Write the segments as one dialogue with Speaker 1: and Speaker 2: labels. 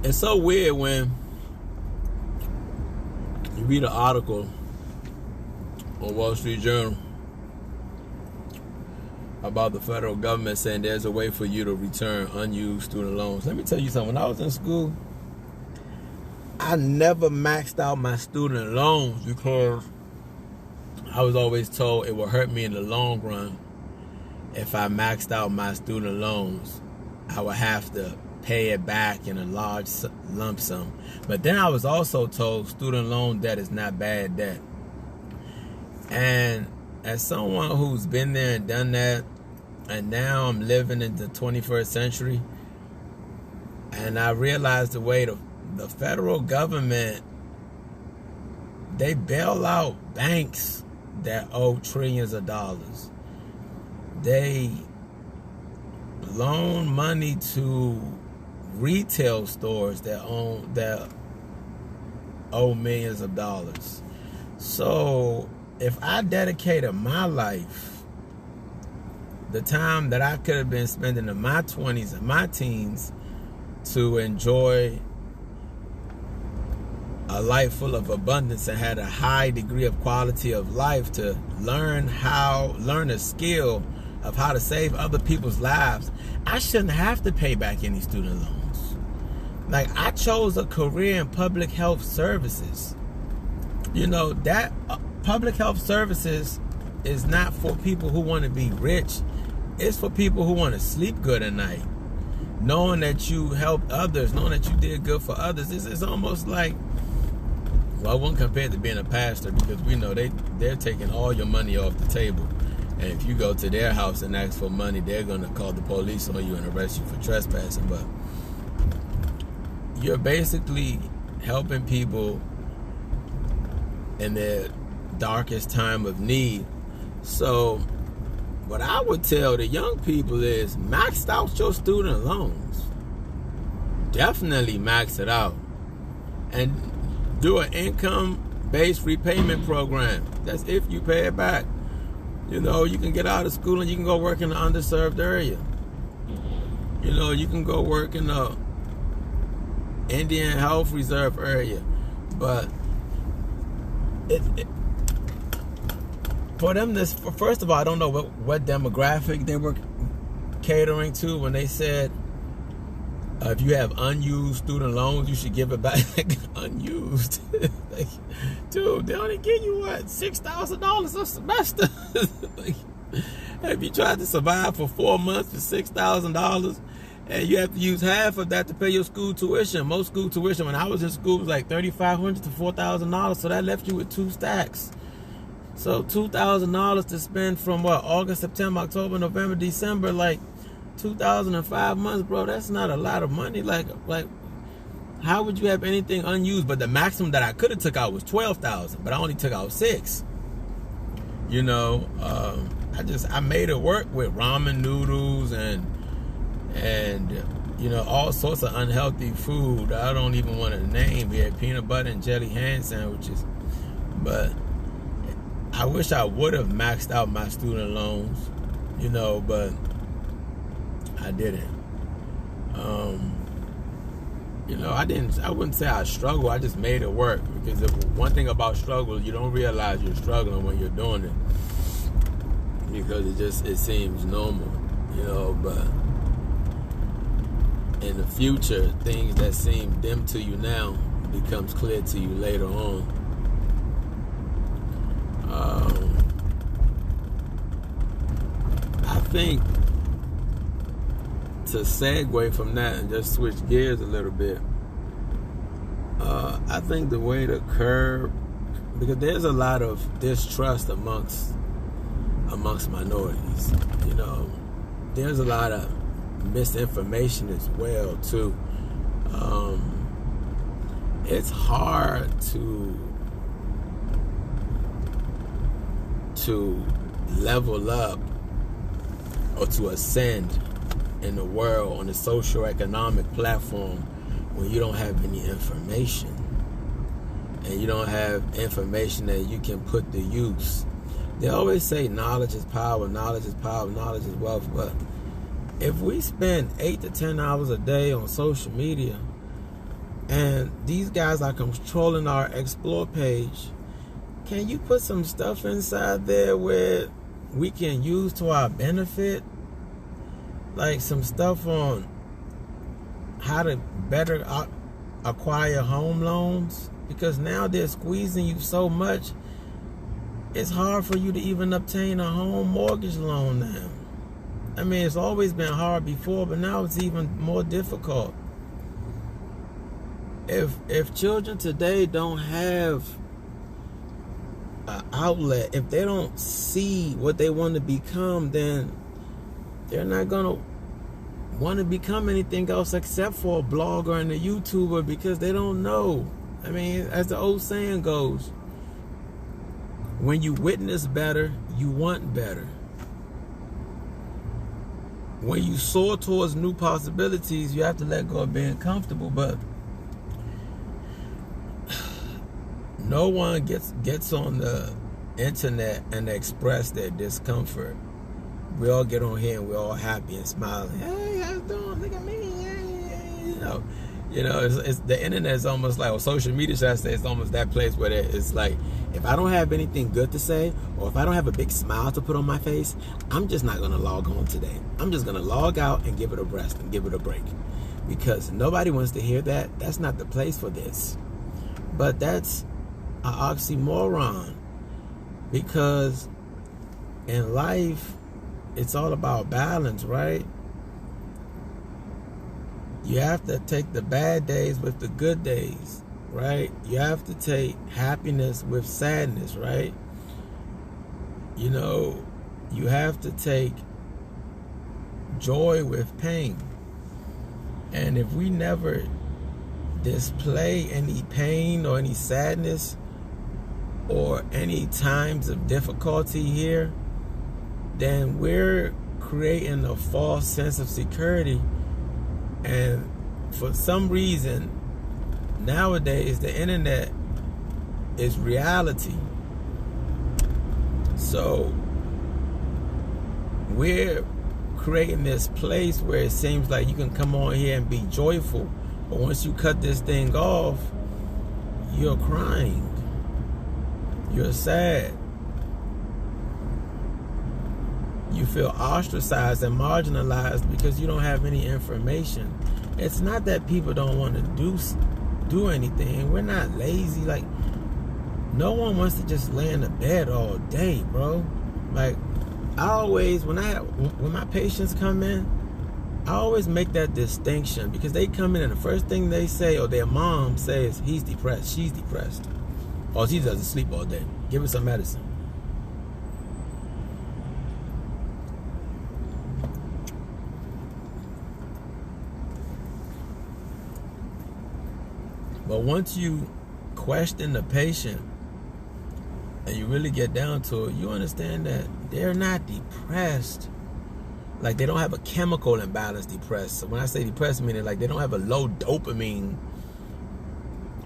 Speaker 1: It's so weird when you read an article on Wall Street Journal about the federal government saying there's a way for you to return unused student loans. Let me tell you something. When I was in school, I never maxed out my student loans because I was always told it would hurt me in the long run if I maxed out my student loans. I would have to pay it back in a large lump sum. But then I was also told student loan debt is not bad debt. And as someone who's been there and done that, and now I'm living in the 21st century, and I realized the way the federal government, they bail out banks that owe trillions of dollars. They loan money to retail stores that owe millions of dollars. So if I dedicated my life, the time that I could have been spending in my 20s and my teens to enjoy a life full of abundance and had a high degree of quality of life, to learn a skill of how to save other people's lives, I shouldn't have to pay back any student loans. Like, I chose a career in public health services. You know, that public health services is not for people who want to be rich. It's for people who want to sleep good at night. Knowing that you helped others, knowing that you did good for others. This is almost like, well, I won't compare it to being a pastor, because we know they're taking all your money off the table. And if you go to their house and ask for money, they're going to call the police on you and arrest you for trespassing. But you're basically helping people in their darkest time of need. So what I would tell the young people is max out your student loans. Definitely max it out. And do an income-based repayment program. That's if you pay it back. You know, you can get out of school and you can go work in an underserved area. You know, you can go work in the Indian Health Reserve area. But for them, first of all, I don't know what demographic they were catering to when they said, if you have unused student loans, you should give it back. Like, unused. Like, dude, they only give you, what, $6,000 a semester? Like, if you tried to survive for 4 months for $6,000, and you have to use half of that to pay your school tuition. Most school tuition, when I was in school, was like $3,500 to $4,000, so that left you with 2 stacks. So $2,000 to spend from, what, August, September, October, November, December, like 2005 months, bro. That's not a lot of money. Like how would you have anything unused? But the maximum that I could have took out was $12,000, but I only took out $6,000. You know, I made it work with ramen noodles and you know, all sorts of unhealthy food I don't even want to name here, peanut butter and jelly hand sandwiches. But I wish I would have maxed out my student loans, you know, but I didn't. You know, I wouldn't say I struggled. I just made it work, because one thing about struggle, you don't realize you're struggling when you're doing it, because it seems normal, you know. But in the future, things that seem dim to you now becomes clear to you later on. I think, to segue from that and just switch gears a little bit, I think the way to curb, because there's a lot of distrust amongst minorities, you know, there's a lot of misinformation as well too. It's hard to level up or to ascend in the world on a socio-economic platform when you don't have any information, and you don't have information that you can put to use. They always say knowledge is power, knowledge is power, knowledge is wealth. But if we spend 8 to 10 hours a day on social media, And these guys are controlling our explore page. Can you put some stuff inside there where we can use to our benefit? Like some stuff on how to better acquire home loans? Because now they're squeezing you so much, it's hard for you to even obtain a home mortgage loan now. I mean, it's always been hard before, but now it's even more difficult. If children today don't have an outlet, if they don't see what they want to become, then they're not going to want to become anything else except for a blogger and a YouTuber, because they don't know. I mean, as the old saying goes, when you witness better, you want better. When you soar towards new possibilities, you have to let go of being comfortable. But no one gets on the internet and express their discomfort. We all get on here and we're all happy and smiling. Hey, how you doing? Look at me. You know, it's the internet is almost like, or social media, should I say, it's almost that place where it's like, if I don't have anything good to say, or if I don't have a big smile to put on my face, I'm just not going to log on today. I'm just going to log out and give it a rest and give it a break. Because nobody wants to hear that. That's not the place for this. But that's an oxymoron. Because in life, it's all about balance, right? You have to take the bad days with the good days, right? You have to take happiness with sadness, right? You know, you have to take joy with pain. And if we never display any pain or any sadness or any times of difficulty here, then we're creating a false sense of security. And for some reason, nowadays, the internet is reality. So we're creating this place where it seems like you can come on here and be joyful, but once you cut this thing off, you're crying. You're sad. You feel ostracized and marginalized because you don't have any information. It's not that people don't want to do anything. We're not lazy. Like, no one wants to just lay in the bed all day, bro. Like, I always, when my patients come in, I always make that distinction, because they come in and the first thing they say, or their mom says, he's depressed, she's depressed, or she doesn't sleep all day. Give her some medicine. But once you question the patient and you really get down to it, you understand that they're not depressed. Like, they don't have a chemical imbalance depressed. So when I say depressed, meaning like they don't have a low dopamine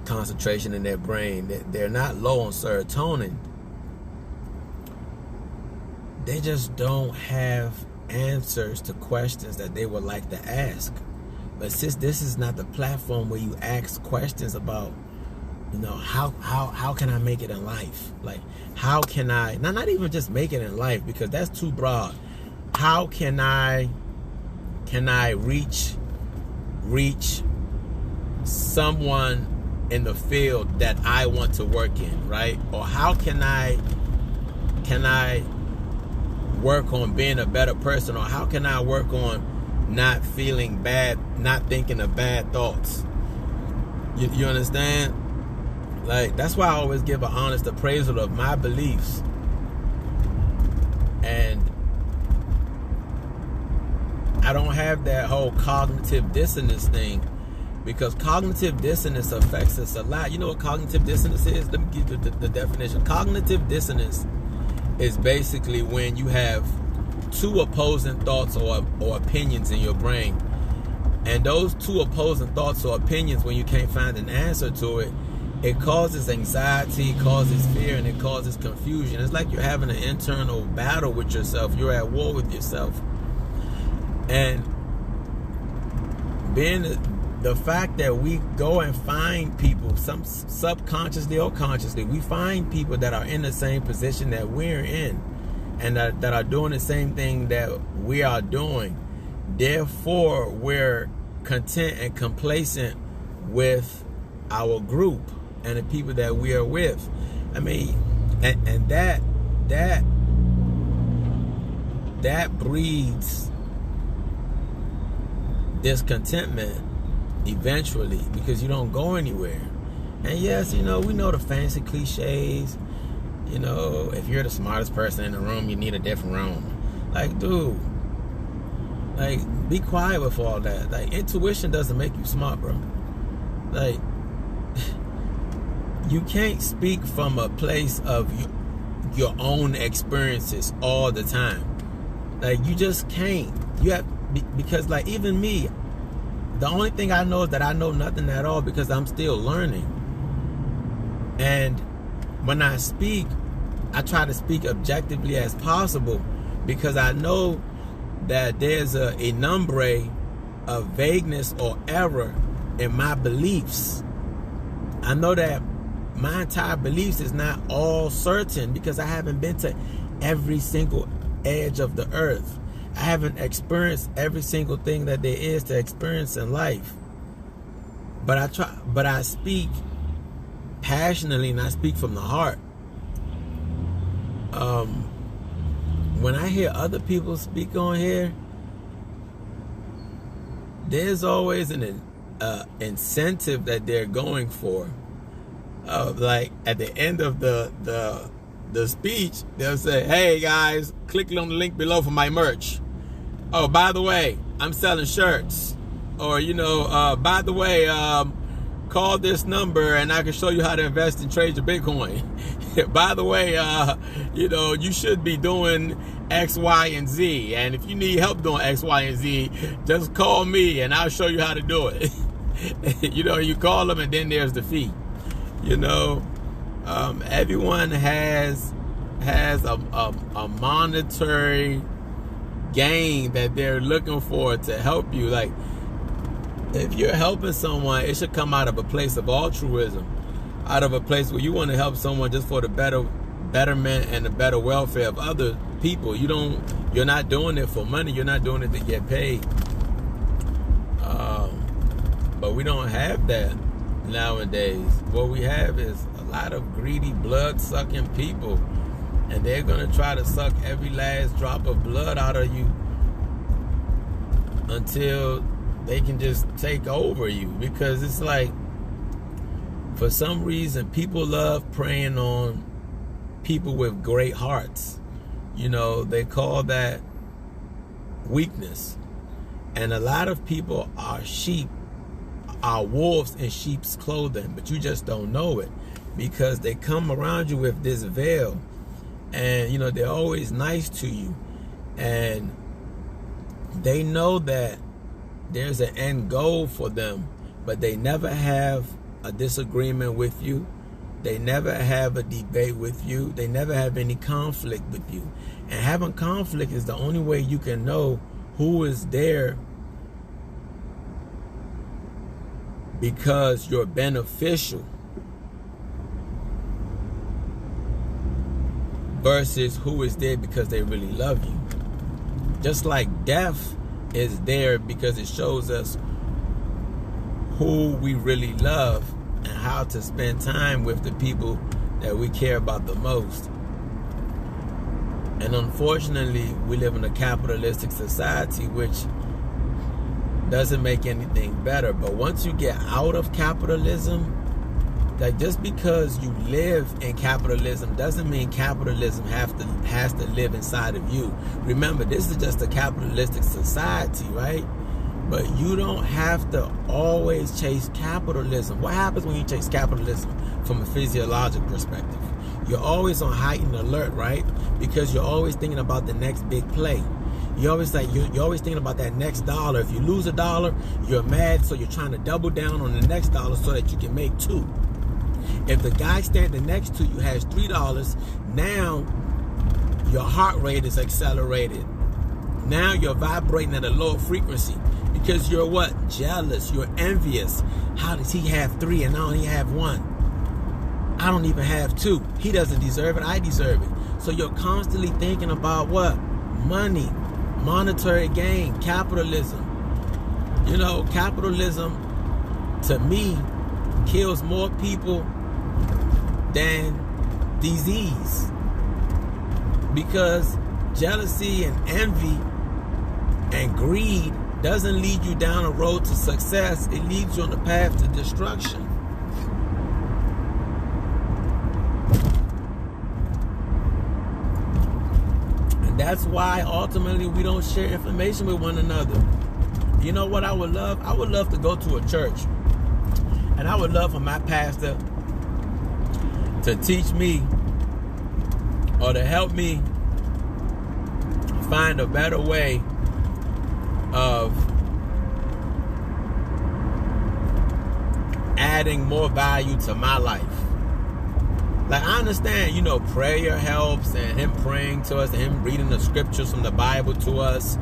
Speaker 1: concentration in their brain. They're not low on serotonin. They just don't have answers to questions that they would like to ask. But since this is not the platform where you ask questions about, you know, how can I make it in life? Like, how can I, not even just make it in life, because that's too broad. How can I reach someone in the field that I want to work in, right? Or how can I work on being a better person? Or how can I work on not feeling bad, not thinking of bad thoughts? You understand? Like, that's why I always give an honest appraisal of my beliefs. And I don't have that whole cognitive dissonance thing, because cognitive dissonance affects us a lot. You know what cognitive dissonance is? Let me give you the definition. Cognitive dissonance is basically when you have two opposing thoughts or opinions in your brain. And those two opposing thoughts or opinions, when you can't find an answer to it, it causes anxiety, it causes fear, and it causes confusion. It's like you're having an internal battle with yourself. You're at war with yourself. And the fact that we go and find people, some subconsciously or consciously, we find people that are in the same position that we're in, and that are doing the same thing that we are doing. Therefore, we're content and complacent with our group and the people that we are with. I mean, and that breeds discontentment eventually, because you don't go anywhere. And yes, you know, we know the fancy cliches. You know, if you're the smartest person in the room, you need a different room. Like, dude, like, be quiet with all that. Like, intuition doesn't make you smart, bro. Like, you can't speak from a place of your own experiences all the time. Like, you just can't. You have, because like, even me, the only thing I know is that I know nothing at all, because I'm still learning. And when I speak, I try to speak objectively as possible, because I know that there's a number of vagueness or error in my beliefs. I know that my entire beliefs is not all certain, because I haven't been to every single edge of the earth. I haven't experienced every single thing that there is to experience in life. But I speak passionately, and I speak from the heart. When I hear other people speak on here, there's always an incentive that they're going for. Like, at the end of the speech, they'll say, "Hey guys, click on the link below for my merch. Oh, by the way, I'm selling shirts." Or, you know, by the way, call this number and I can show you how to invest and trade your Bitcoin. By the way, you know, you should be doing X, Y, and Z. And if you need help doing X, Y, and Z, just call me and I'll show you how to do it. You know, you call them and then there's the fee. You know, everyone has a monetary gain that they're looking for to help you. Like, if you're helping someone, it should come out of a place of altruism, out of a place where you want to help someone just for the betterment and the better welfare of other people. You're not doing it for money. You're not doing it to get paid. But we don't have that nowadays. What we have is a lot of greedy, blood-sucking people, and they're going to try to suck every last drop of blood out of you until they can just take over you. Because it's like, for some reason, people love preying on people with great hearts. You know, they call that weakness. And a lot of people are wolves in sheep's clothing, but you just don't know it, because they come around you with this veil, and, you know, they're always nice to you, and they know that there's an end goal for them, but they never have a disagreement with you. They never have a debate with you. They never have any conflict with you. And having conflict is the only way you can know who is there because you're beneficial versus who is there because they really love you. Just like death is there because it shows us who we really love and how to spend time with the people that we care about the most. And unfortunately, we live in a capitalistic society, which doesn't make anything better. But once you get out of capitalism, like, just because you live in capitalism doesn't mean capitalism has to live inside of you. Remember, this is just a capitalistic society, right? But you don't have to always chase capitalism. What happens when you chase capitalism from a physiological perspective? You're always on heightened alert, right? Because you're always thinking about the next big play. You're always thinking about that next dollar. If you lose a dollar, you're mad, so you're trying to double down on the next dollar so that you can make $2. If the guy standing next to you has $3, now your heart rate is accelerated. Now you're vibrating at a lower frequency Because you're what? Jealous. You're envious. How does he have 3 and I only have 1? I don't even have 2. He doesn't deserve it. I deserve it. So you're constantly thinking about what? Money, monetary gain, capitalism. You know, capitalism, to me, kills more people than disease. Because jealousy and envy and greed doesn't lead you down a road to success. It leads you on the path to destruction. And that's why ultimately we don't share information with one another. You know what I would love? I would love to go to a church, and I would love for my pastor to teach me or to help me find a better way of adding more value to my life. Like, I understand, you know, prayer helps, and him praying to us, and him reading the scriptures from the Bible to us.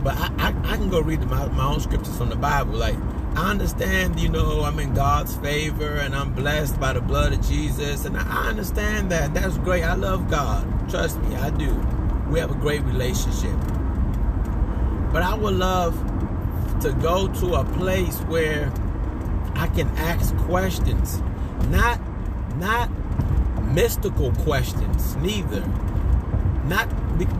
Speaker 1: But I can go read my own scriptures from the Bible. Like, I understand, you know, I'm in God's favor and I'm blessed by the blood of Jesus. And I understand that. That's great. I love God. Trust me, I do. We have a great relationship. But I would love to go to a place where I can ask questions. Not mystical questions, neither. Not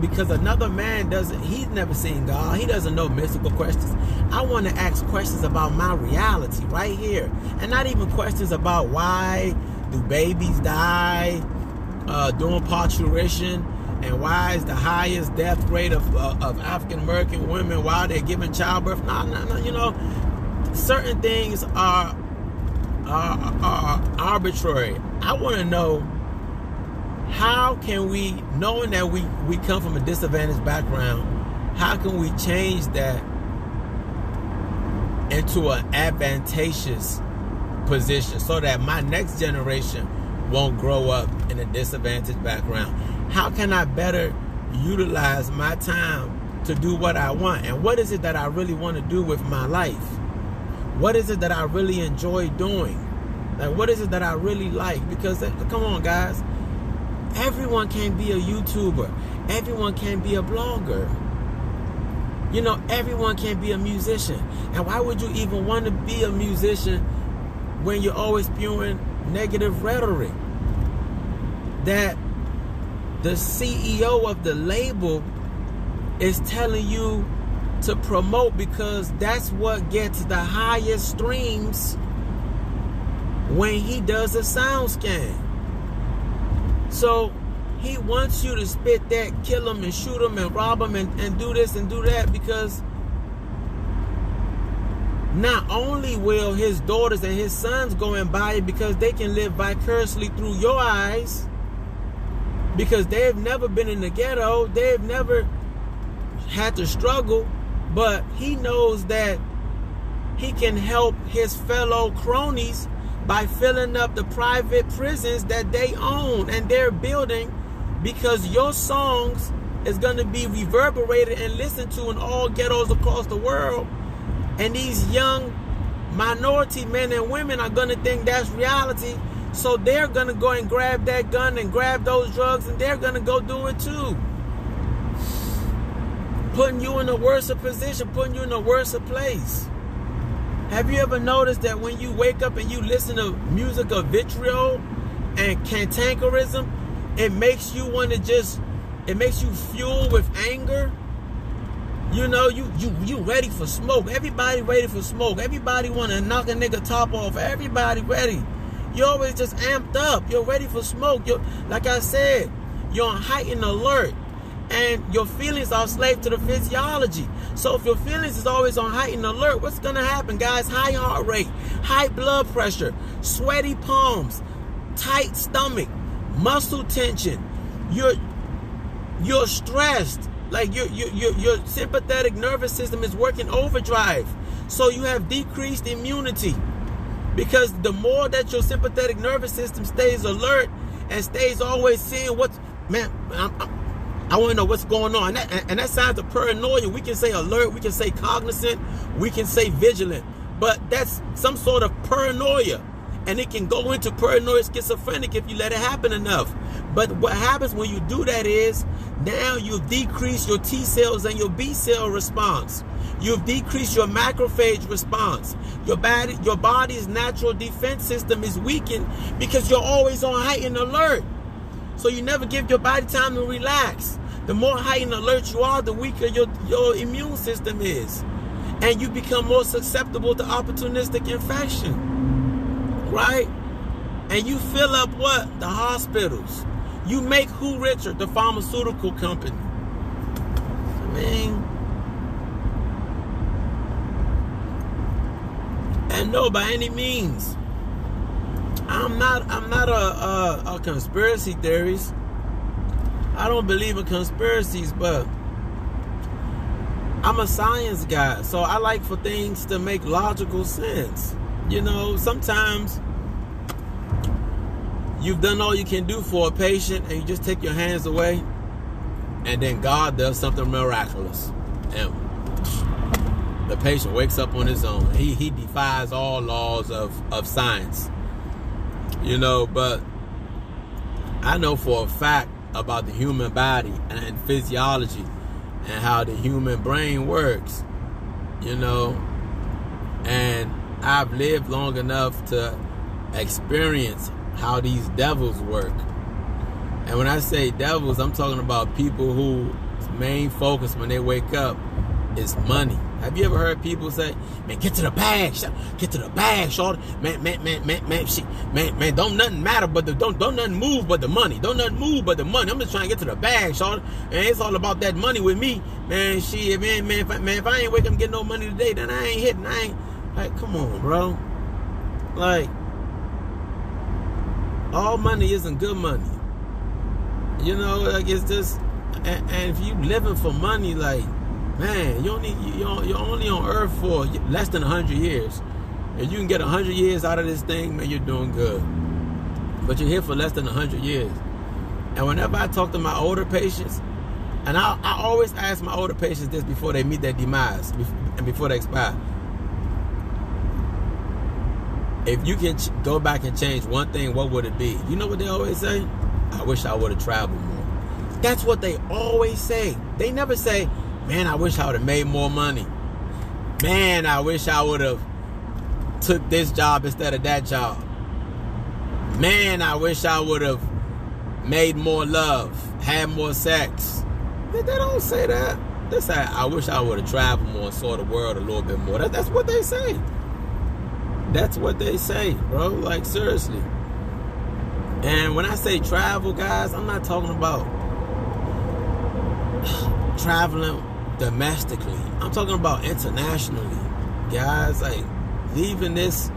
Speaker 1: because another man he's never seen God. He doesn't know mystical questions. I want to ask questions about my reality right here. And not even questions about why do babies die during parturition, and why is the highest death rate of African American women while they're giving childbirth. No. You know, certain things are arbitrary. I want to know, how can we, knowing that we come from a disadvantaged background, how can we change that into an advantageous position so that my next generation won't grow up in a disadvantaged background? How can I better utilize my time to do what I want? And what is it that I really want to do with my life? What is it that I really enjoy doing? Like, what is it that I really like? Because, come on, guys. Everyone can be a YouTuber. Everyone can be a blogger. You know, everyone can be a musician. And why would you even want to be a musician when you're always spewing negative rhetoric? That the CEO of the label is telling you to promote because that's what gets the highest streams when he does a sound scan. So he wants you to spit that, kill him and shoot him and rob him and do this and do that, because not only will his daughters and his sons go and buy it because they can live vicariously through your eyes, because they've never been in the ghetto, they've never had to struggle, but he knows that he can help his fellow cronies by filling up the private prisons that they own and they're building, because your songs is going to be reverberated and listened to in all ghettos across the world. And these young minority men and women are going to think that's reality. So they're going to go and grab that gun and grab those drugs, and they're going to go do it too. Putting you in a worse position, putting you in a worse place. Have you ever noticed that when you wake up and you listen to music of vitriol and cantankerism, it makes you want to it makes you fuel with anger? You know, you ready for smoke. Everybody ready for smoke. Everybody want to knock a nigga top off. Everybody ready. You're always just amped up. You're ready for smoke. Like I said, you're on heightened alert. And your feelings are slave to the physiology. So if your feelings is always on heightened alert, what's going to happen, guys? High heart rate, high blood pressure, sweaty palms, tight stomach, muscle tension. You're stressed. Like your sympathetic nervous system is working overdrive. So you have decreased immunity. Because the more that your sympathetic nervous system stays alert and stays always seeing what's... Man, I want to know what's going on. And that sounds of paranoia. We can say alert, we can say cognizant, we can say vigilant. But that's some sort of paranoia. And it can go into paranoid schizophrenic if you let it happen enough. But what happens when you do that is, now you've decreased your T cells and your B cell response. You've decreased your macrophage response. Your body's natural defense system is weakened because you're always on heightened alert. So you never give your body time to relax. The more heightened alert you are, the weaker your immune system is. And you become more susceptible to opportunistic infection. Right? And you fill up what? The hospitals. You make who richer? The pharmaceutical company. I mean, and no, by any means, I'm not a conspiracy theorist. I don't believe in conspiracies, but I'm a science guy, so I like for things to make logical sense. You know, sometimes you've done all you can do for a patient and you just take your hands away, and then God does something miraculous. And the patient wakes up on his own. He defies all laws of science. You know, but I know for a fact about the human body and physiology and how the human brain works, you know, and I've lived long enough to experience how these devils work. And when I say devils, I'm talking about people whose main focus when they wake up is money. Have you ever heard people say, man, get to the bag, get to the bag, shorty. Man, don't nothing matter but don't nothing move but the money. Don't nothing move but the money. I'm just trying to get to the bag, shorty. And it's all about that money with me. Man, shit, man, if I ain't wake up and get no money today, then I ain't hitting. I ain't, like, come on, bro. Like, all money isn't good money. You know, like, it's just, and if you living for money, like, man, you're only on earth for less than 100 years. If you can get 100 years out of this thing, man, you're doing good. But you're here for less than 100 years. And whenever I talk to my older patients, and I always ask my older patients this before they meet their demise and before they expire. If you can go back and change one thing, what would it be? You know what they always say? I wish I would have traveled more. That's what they always say. They never say, man, I wish I would have made more money. Man, I wish I would have took this job instead of that job. Man, I wish I would have made more love, had more sex. They don't say that. They say, I wish I would have traveled more and saw the world a little bit more. That's what they say. That's what they say, bro. Like, seriously. And when I say travel, guys, I'm not talking about traveling domestically. I'm talking about internationally, guys. Like, leaving this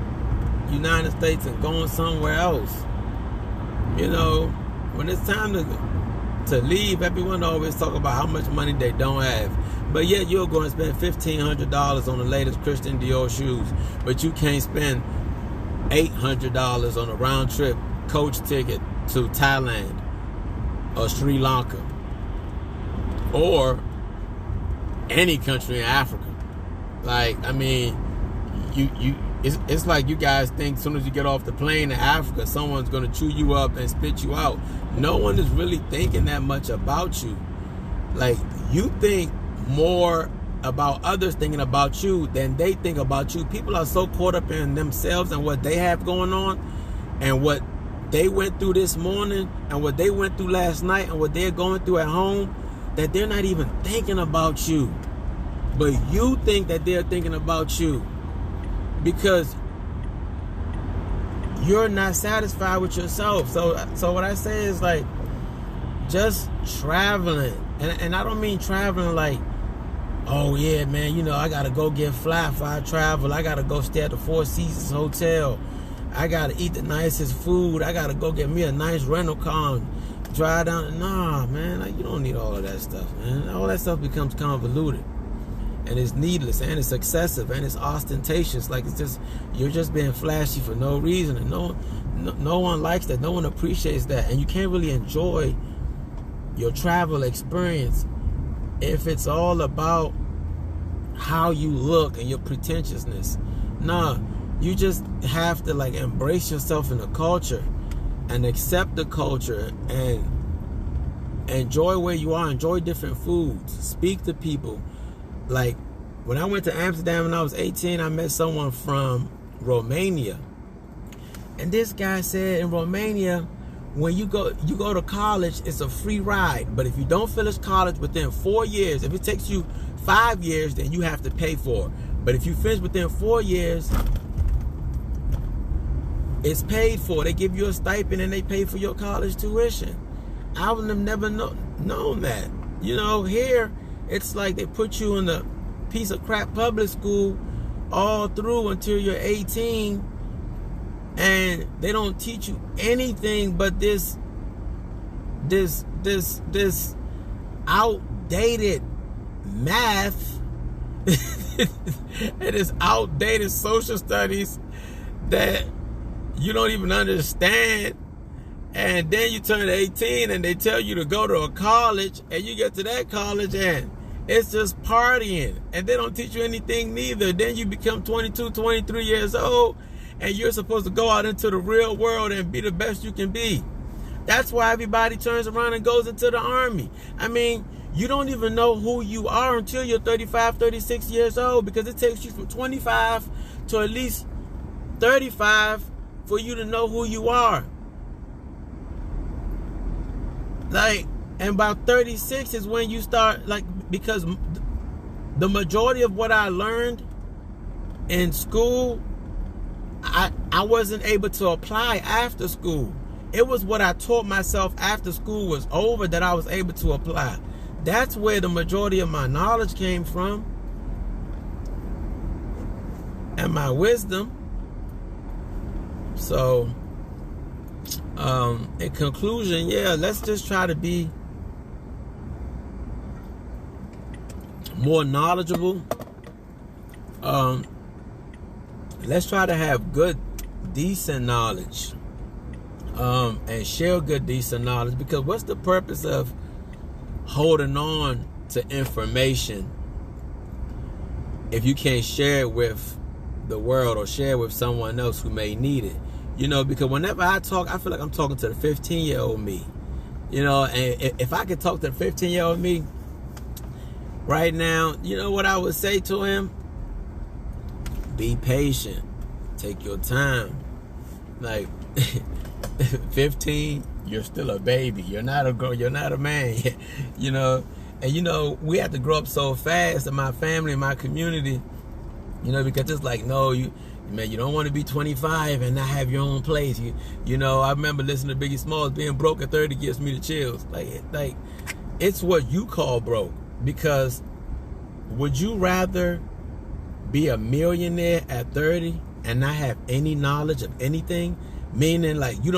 Speaker 1: United States and going somewhere else. You know, when it's time to leave, everyone always talk about how much money they don't have. But yet you're going to spend $1,500 on the latest Christian Dior shoes, but you can't spend $800 on a round trip coach ticket to Thailand or Sri Lanka or any country in Africa. Like, I mean, it's like you guys think as soon as you get off the plane in Africa, someone's going to chew you up and spit you out. No one is really thinking that much about you. Like, you think more about others thinking about you than they think about you. People are so caught up in themselves and what they have going on and what they went through this morning and what they went through last night and what they're going through at home that they're not even thinking about you. But you think that they're thinking about you because you're not satisfied with yourself. So what I say is, like, just traveling. And I don't mean traveling like, oh yeah, man, you know, I gotta go get fly if I travel. I gotta go stay at the Four Seasons Hotel. I gotta eat the nicest food. I gotta go get me a nice rental car and drive down. Nah, man, like, you don't need all of that stuff, man. All that stuff becomes convoluted. And it's needless, and it's excessive, and it's ostentatious. Like, it's just, you're just being flashy for no reason, and no one likes that. No one appreciates that, and you can't really enjoy your travel experience, if it's all about how you look and your pretentiousness. Nah, you just have to like embrace yourself in the culture and accept the culture and enjoy where you are, enjoy different foods, speak to people. Like when I went to Amsterdam when I was 18, I met someone from Romania. And this guy said in Romania, when you go to college, it's a free ride. But if you don't finish college within 4 years, if it takes you 5 years, then you have to pay for it. But if you finish within 4 years, it's paid for. They give you a stipend and they pay for your college tuition. I would have never known that. You know, here, it's like they put you in a piece of crap public school all through until you're 18. And they don't teach you anything but this outdated math and this outdated social studies that you don't even understand. And then you turn 18 and they tell you to go to a college, and you get to that college and it's just partying, and they don't teach you anything neither. Then you become 22, 23 years old, and you're supposed to go out into the real world and be the best you can be. That's why everybody turns around and goes into the army. I mean, you don't even know who you are until you're 35, 36 years old, because it takes you from 25 to at least 35 for you to know who you are. Like, and by 36 is when you start, like, because the majority of what I learned in school, I wasn't able to apply after school. It was what I taught myself after school was over that I was able to apply. That's where the majority of my knowledge came from. And my wisdom. So, in conclusion, yeah, let's just try to be more knowledgeable. Let's try to have good, decent knowledge, and share good, decent knowledge, because what's the purpose of holding on to information if you can't share it with the world or share it with someone else who may need it? You know, because whenever I talk, I feel like I'm talking to the 15-year-old me. You know, and if I could talk to the 15-year-old me right now, you know what I would say to him? Be patient. Take your time. Like, 15, you're still a baby. You're not a girl. You're not a man. You know, and you know, we have to grow up so fast in my family, in my community, you know, because it's like, no, you don't want to be 25 and not have your own place. You know, I remember listening to Biggie Smalls, being broke at 30 gives me the chills. Like it's what you call broke. Because would you rather be a millionaire at 30 and not have any knowledge of anything? Meaning, like, you've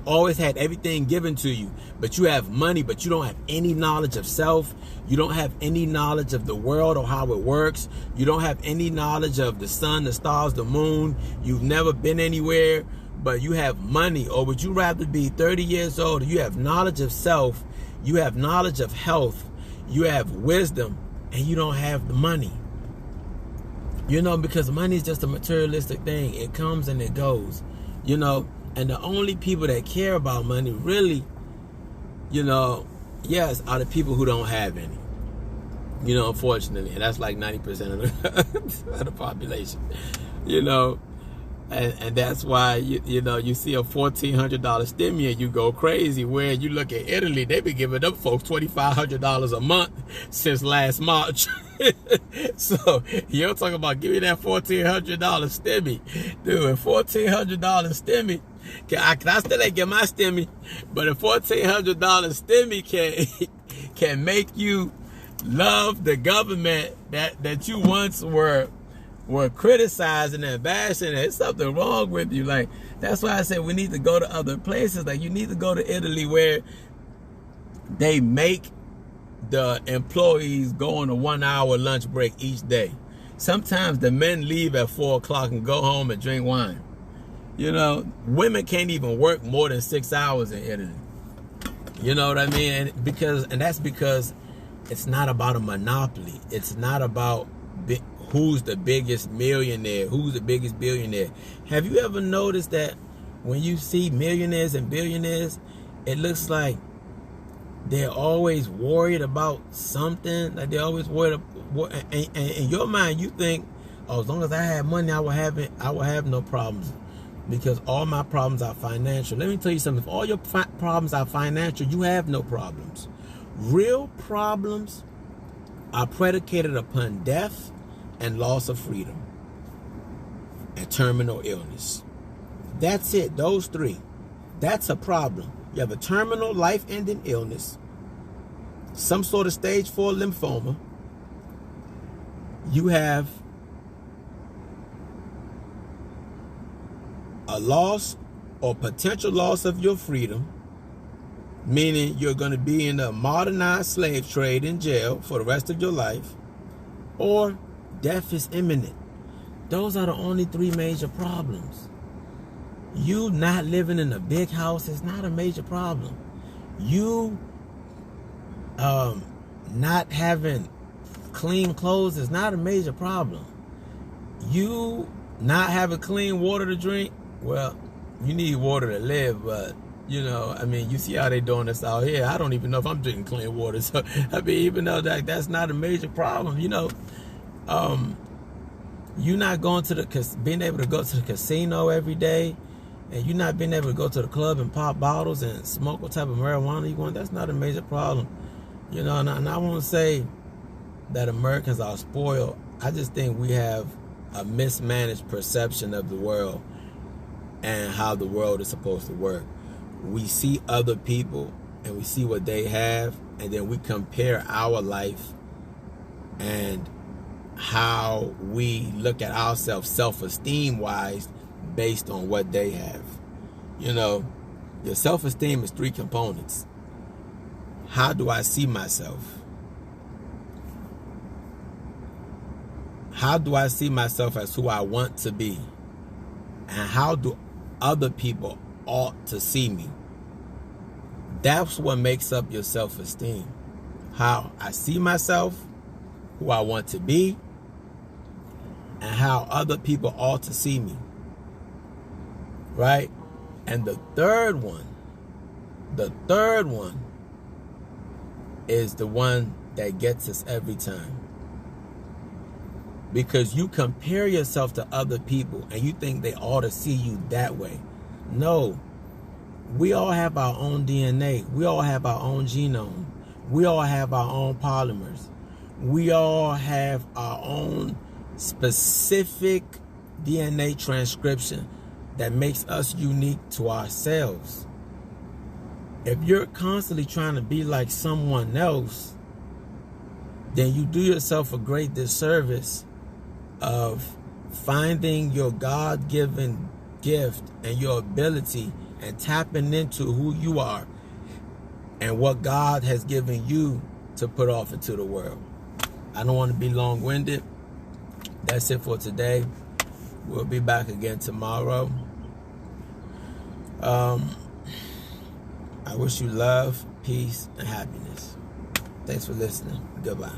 Speaker 1: always had everything given to you, but you have money, but you don't have any knowledge of self. You don't have any knowledge of the world or how it works. You don't have any knowledge of the sun, the stars, the moon. You've never been anywhere, but you have money. Or would you rather be 30 years old and you have knowledge of self, you have knowledge of health, you have wisdom, and you don't have the money? You know, because money is just a materialistic thing. It comes and it goes, you know. And the only people that care about money really, you know, yes, are the people who don't have any. You know, unfortunately. And that's like 90% of the population. You know. And that's why, you know, you see a $1,400 stimmy and you go crazy. Where you look at Italy, they've been giving up folks $2,500 a month since last March. So you're talking about give me that $1,400 stimmy. Dude, a $1,400 stimmy, I still ain't get my stimmy, but a $1,400 stimmy can make you love the government that you once were criticizing and bashing. There's something wrong with you. Like, that's why I said we need to go to other places. Like, you need to go to Italy, where they make the employees go on a 1-hour lunch break each day. Sometimes the men leave at 4 o'clock and go home and drink wine. You know, women can't even work more than 6 hours in Italy. You know what I mean? And that's because it's not about a monopoly. It's not about who's the biggest millionaire, who's the biggest billionaire. Have you ever noticed that when you see millionaires and billionaires, it looks like they're always worried about something? Like they're always worried. And in your mind, you think, oh, as long as I have money, I will have no problems, because all my problems are financial. Let me tell you something. If all your problems are financial, you have no problems. Real problems are predicated upon death and loss of freedom and terminal illness. That's it. Those three. That's a problem. You have a terminal life-ending illness, some sort of stage 4 lymphoma. You have a loss or potential loss of your freedom, meaning you're going to be in a modernized slave trade in jail for the rest of your life, or death is imminent. Those are the only three major problems. You not living in a big house is not a major problem. You not having clean clothes is not a major problem. You not having clean water to drink, well, you need water to live, but you know, I mean, you see how they doing this out here. I don't even know if I'm drinking clean water. So, I mean, even though that's not a major problem, you know, you not going to being able to go to the casino every day, and you not being able to go to the club and pop bottles and smoke what type of marijuana you want, that's not a major problem. You know, and I won't say that Americans are spoiled. I just think we have a mismanaged perception of the world and how the world is supposed to work. We see other people and we see what they have, and then we compare our life and how we look at ourselves self-esteem wise based on what they have. You know, your self-esteem is 3 components. How do I see myself? How do I see myself as who I want to be? And how do other people ought to see me? That's what makes up your self-esteem. How I see myself, who I want to be, and how other people ought to see me. Right? And the third one is the one that gets us every time. Because you compare yourself to other people and you think they ought to see you that way. No. We all have our own DNA. We all have our own genome. We all have our own polymers. We all have our own specific DNA transcription that makes us unique to ourselves. If you're constantly trying to be like someone else, then you do yourself a great disservice of finding your God-given gift and your ability and tapping into who you are and what God has given you to put off into the world. I don't want to be long-winded. That's it for today. We'll be back again tomorrow. I wish you love, peace, and happiness. Thanks for listening. Goodbye.